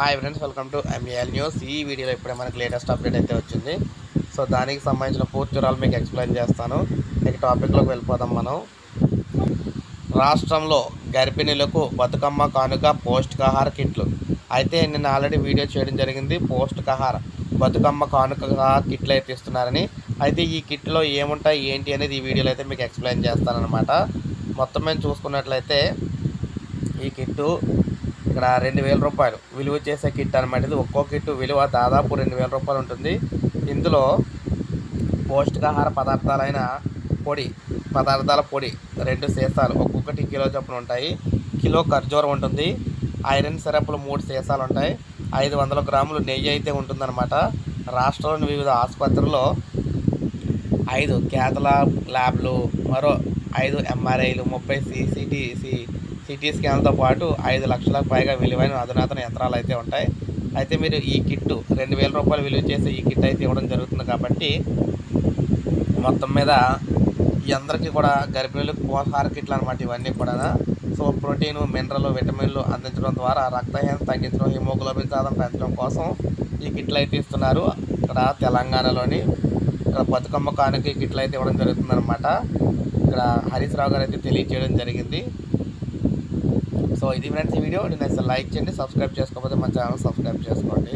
Hi friends, welcome to MAL news. ఈ వీడియోలో ఇప్పుడే మనకు లేటెస్ట్ అప్డేట్ అయితే వచ్చింది. సో దానికి సంబంధించిన పూర్తి వివరాలు మీకు ఎక్స్ప్లెయిన్ చేస్తాను. ఇక టాపిక్లోకి వెళ్ళిపోదాం. మనం రాష్ట్రంలో గర్భిణులకు బతుకమ్మ కానుక పౌష్టికాహార కిట్లు అయితే నిన్న ఆల్రెడీ వీడియో చేయడం జరిగింది. పౌష్టికాహార బతుకమ్మ కానుక కిట్లు అయితే ఇస్తున్నారని. అయితే ఈ కిట్లో ఏముంటాయి ఏంటి అనేది ఈ వీడియోలో అయితే మీకు ఎక్స్ప్లెయిన్ చేస్తానన్నమాట. మొత్తం మేము చూసుకున్నట్లయితే ఈ కిట్టు ఇక్కడ 2000 రూపాయలు విలువ చేసే కిట్ అనమాట. ఇది ఒక్కో కిట్టు విలువ దాదాపు 2000 రూపాయలు ఉంటుంది. ఇందులో పౌష్టికాహార పదార్థాల పొడి 2 సీసాలు, ఒక్కొక్కటి కిలో చొప్పున ఉంటాయి. కిలో ఖర్జూరం ఉంటుంది. ఐరన్ సిరప్లు 3 సీసాలు ఉంటాయి. 500 గ్రాములు నెయ్యి అయితే ఉంటుందన్నమాట. రాష్ట్రంలోని వివిధ ఆసుపత్రుల్లో 5 కేతల ల్యాబ్లు, మరో 5 ఎంఆర్ఐలు, 30 సిటీ స్కాన్లతో పాటు 5 లక్షలకు పైగా విలువైన అధునాతన యంత్రాలు అయితే ఉంటాయి. అయితే మీరు ఈ కిట్టు 2000 రూపాయలు విలువ చేసే ఈ కిట్ అయితే ఇవ్వడం జరుగుతుంది. కాబట్టి మొత్తం మీద ఈ అందరికీ కూడా గర్భిణులకు పోషకాహార కిట్లు అనమాట ఇవన్నీ కూడా. సో ప్రోటీన్, మినరల్, విటమిన్లు అందించడం ద్వారా రక్తహీనత తగ్గించడం, హిమోగ్లోబిన్ శాతం పెంచడం కోసం ఈ కిట్లు అయితే ఇస్తున్నారు. ఇక్కడ తెలంగాణలోని ఇక్కడ బతుకమ్మ కానుక కిట్లు అయితే ఇవ్వడం జరుగుతుందన్నమాట. ఇక్కడ హరీష్ రావు గారు అయితే తెలియజేయడం జరిగింది. సో ఇది ఫ్రెండ్స్ ఈ వీడియో. నేను అసలు లైక్ చేయండి, సబ్స్క్రైబ్ చేసుకోకపోతే మన ఛానల్ సబ్స్క్రైబ్ చేసుకోండి.